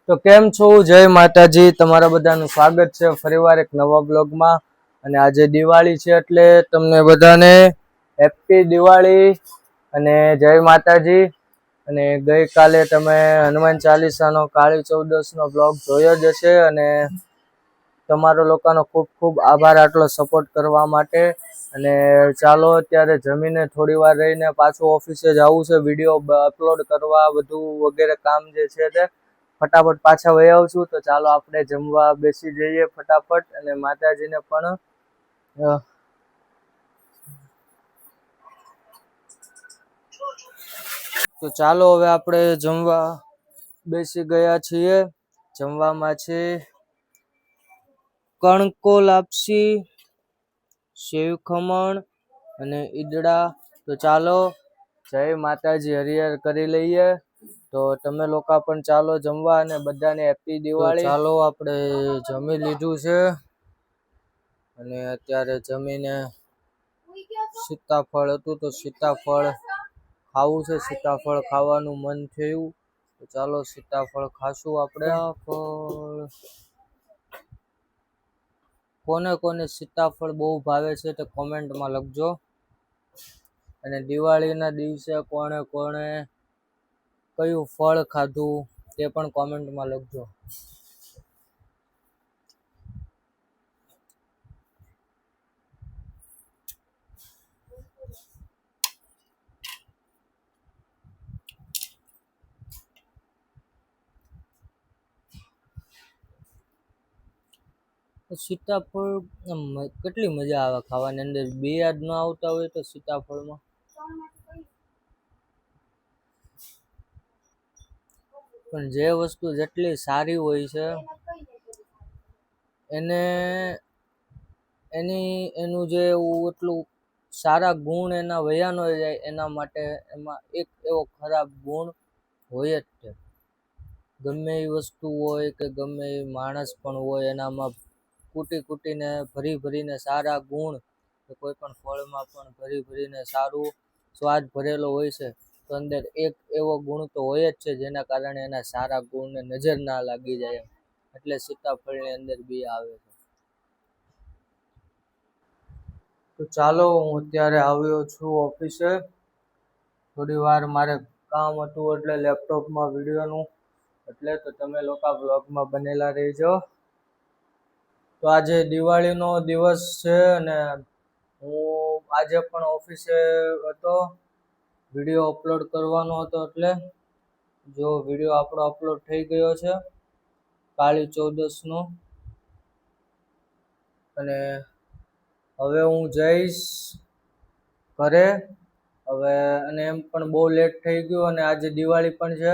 તો કેમ છો? જય માતાજી. તમારા બધાનું સ્વાગત છે ફરીવાર એક નવા બ્લોગમાં. અને આજે દિવાળી છે એટલે તમને બધાને હેપી દિવાળી અને જય માતાજી. અને ગઈકાલે તમે હનુમાન ચાલીસાનો કાળી ચૌદસનો બ્લોગ જોયો જ હશે. અને તમારો લોકોનો ખૂબ ખૂબ આભાર આટલો સપોર્ટ કરવા માટે. અને ચાલો અત્યારે જમીને થોડી વાર રહીને પાછું ઓફિસે જવું છે, વિડીયો અપલોડ કરવા, બધું વગેરે કામ જે છે તે ફટાફટ પાછા વહી આવશું. તો ચાલો આપણે જમવા બેસી જઈએ ફટાફટ. અને માતાજીને પણ તો ચાલો હવે આપણે જમવા બેસી ગયા છીએ. જમવામાં છે કણકો લાપસી, સેવ ખમણ અને ઈદડા. તો ચાલો જય માતાજી હરિહર કરી લઈએ. તો તમે લોકો પણ ચાલો જમવા અને બધાને હેપી દિવાળી. ચાલો આપણે જમી લીધું છે અને અત્યારે જમીને સીતાફળ હતું તો સીતાફળ ખાવું છે. સીતાફળ ખાવાનું મન થયું તો ચાલો સીતાફળ ખાશું આપણે. કોને કોને સીતાફળ બહુ ભાવે છે તે કોમેન્ટમાં લખજો. અને દિવાળીના દિવસે કોણે કોણે કયું ફળ ખાધું તે પણ કોમેન્ટમાં લખજો. સીતાફળ કેટલી મજા આવે ખાવાની, અંદર બે યાદ ન આવતા હોય તો સીતાફળમાં પણ જે વસ્તુ જેટલી સારી હોય છે એનું જે એટલું સારા ગુણ એના વયા ન જાય એના માટે એમાં એક એવો ખરાબ ગુણ હોય જ છે. ગમે એ વસ્તુ હોય કે ગમે એ માણસ પણ હોય એનામાં કૂટીને ભરીને સારા ગુણ, કોઈ પણ ફળમાં પણ ભરીને સારું સ્વાદ ભરેલો હોય છે. તો અંદર એક એવો ગુણ તો હોય જ છે જેના કારણે એના સારા ગુણને નજર ના લાગી જાય. એટલે સીતાફળની અંદર બી આવે છે. તો ચાલો હું અત્યારે આવ્યો છું ઓફિસે. થોડી વાર મારે કામ હતું એટલે લેપટોપમાં વિડીયોનું, એટલે તો તમે લોકો બ્લોગમાં બનેલા રહેજો. તો આજે દિવાળીનો દિવસ છે અને હું આજે પણ ઓફિસે હતો. વિડીયો અપલોડ કરવાનો હતો એટલે જો વિડીયો આપણો અપલોડ થઈ ગયો છે કાળી ચૌદસનો. અને હવે હું જઈશ ઘરે હવે. અને એમ પણ બહુ લેટ થઈ ગયું અને આજે દિવાળી પણ છે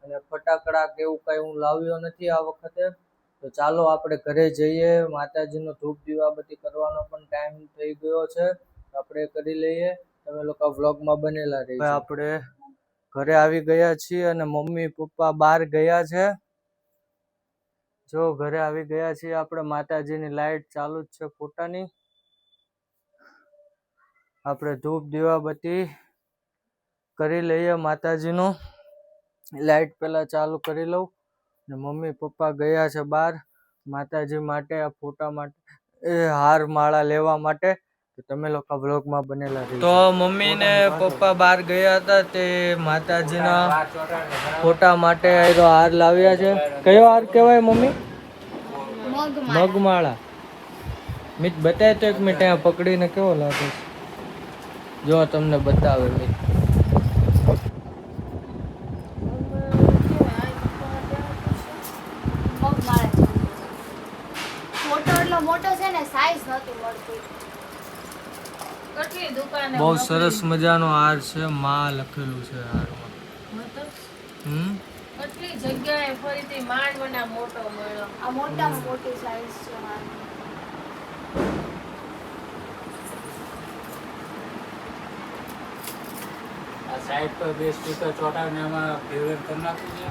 અને ફટાકડા કે એવું કઈ હું લાવ્યો નથી આ વખતે. તો ચાલો આપણે ઘરે જઈએ. માતાજીનો ધૂપ દીવાબત્તી કરવાનો પણ ટાઈમ થઈ ગયો છે, આપણે કરી લઈએ. તમે લોકો વ્લોગમાં બનેલા રહીજો. આપણે ઘરે આવી ગયા છીએ અને મમ્મી પપ્પા બહાર ગયા છે. જો ઘરે આવી ગયા છીએ આપણે. માતાજીની લાઈટ ચાલુ જ છે ફોટાની. આપણે ધૂપ દીવાબત્તી કરી લઈએ માતાજીનો. લાઈટ પેલા ચાલુ કરી લઉં. ને મમ્મી પપ્પા ગયા છે બહાર માતાજી માટે, આ ફોટા માટે, હાર માળા લેવા માટે. તમે લોકો બ્લોગમાં બનેલા રહેજો. તો મમ્મી ને પપ્પા બહાર ગયા હતા તે માતાજીના ફોટા માટે હાર લાવ્યા છે. કયો હાર કહેવાય મમ્મી? મગમાળા. મિત બતાય તો એક મિનિટ અહીંયા પકડીને કેવો લાગે છે. જો તમને બતાવે મિત. બહુ સરસ મજાનો હાર છે. માં લખેલું છે હારમાં. કેટલી જગ્યાએ ફરીથી માંડ મને મોટો મળ્યો. આ મોટામાં મોટી સાઈઝ છે મારી. આ સાઈડ પર બે સ્ટીકર ચોટાડીને એમાં ફેવરેટ કરી નાખવું છે.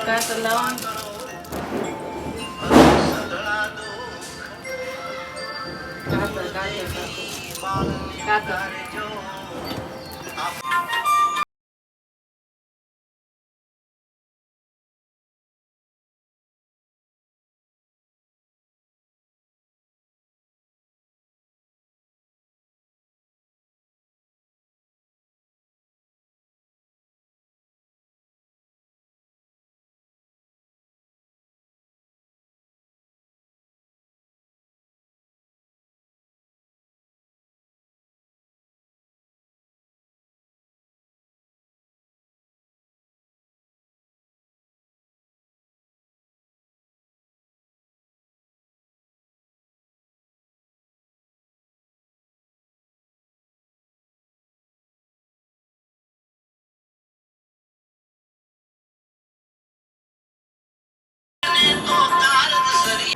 કાતર લાવો. કાતર.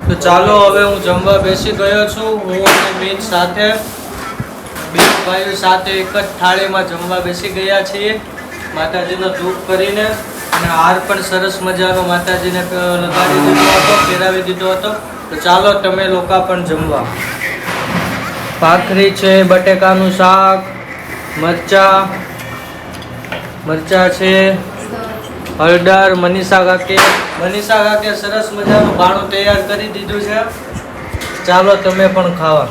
તો ચાલો હવે હું જમવા બેસી ગયો છું. હું અને મીત સાથે બે ભાઈઓ સાથે એક જ થાળીમાં જમવા બેસી ગયા છીએ, માતાજીનો ધૂપ કરીને. અને હાર પણ સરસ મજાનો માતાજીને લગાડી દીધો હતો, પહેરાવી દીધો હતો. તો ચાલો તમે લોકો પણ જમવા. ભાખરી છે, બટેકાનું શાક, મરચા છે, હળદર. મનીષા કાકે સરસ મજાનું ભાણું તૈયાર કરી દીધું છે. ચાલો તમે પણ ખાવા.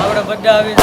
આપણે બધા આવી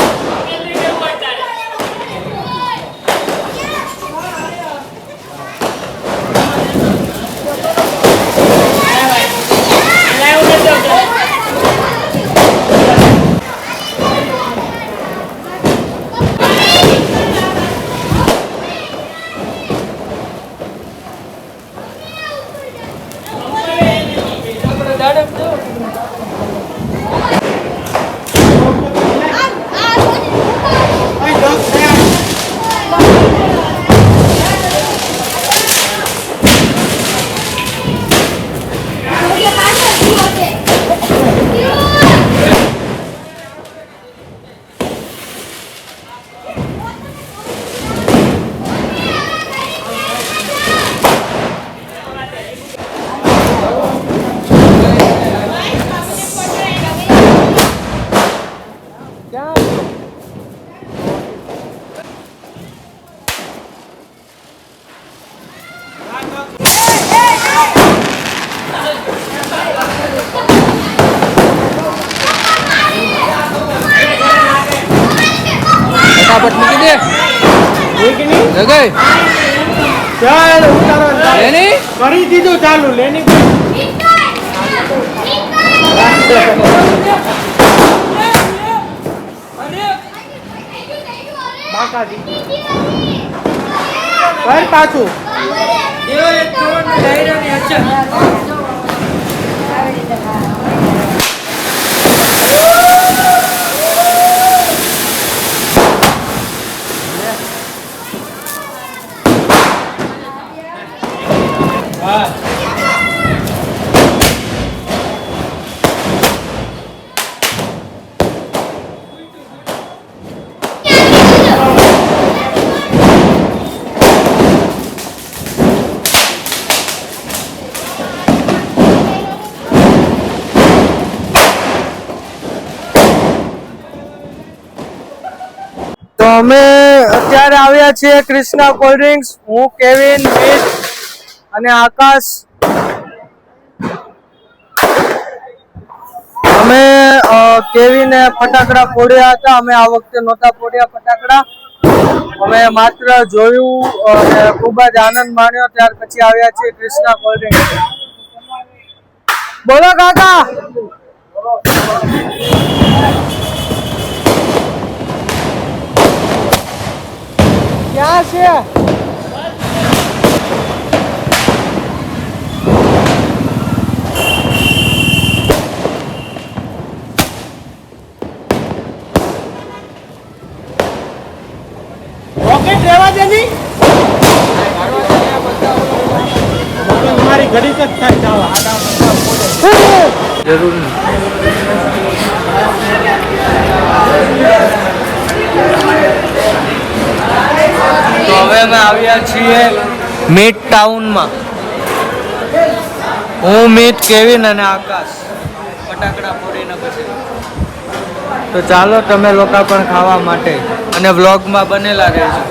ફટાફટ મૂકી દે. જગાઈ ચાલ ઉતારો લેની કરી દીધું ચાલુ લેની બાકાજી કર પાછું તો અમે અત્યારે આવ્યા છીએ કૃષ્ણા કોલ્ડ ડ્રિંક્સ. હું, કેવિન, મીત અને આકાશ. અમે કેવિને ફટાકડા ફોડ્યા હતા. અમે આ વખતે નહોતા ફોડ્યા ફટાકડા. અમે માત્ર જોયું અને ખૂબ જ આનંદ માણ્યો. ત્યાર પછી આવ્યા છીએ કૃષ્ણા કોલ્ડ ડ્રિંક્સ. બોલો કાકા. ક્યાં છે? રોકેટ રહેવા દે ની ઘડીક જ થાય ચાલ આડા જરૂર નહીં. તો હવે અમે આવ્યા છીએ મીટ ટાઉનમાં. હું મીત, કેવિન અને આકાશ ફટાકડા ફોડીને પછી. તો ચાલો તમે લોકો પણ ખાવા માટે અને વ્લોગમાં બનેલા રહેજો.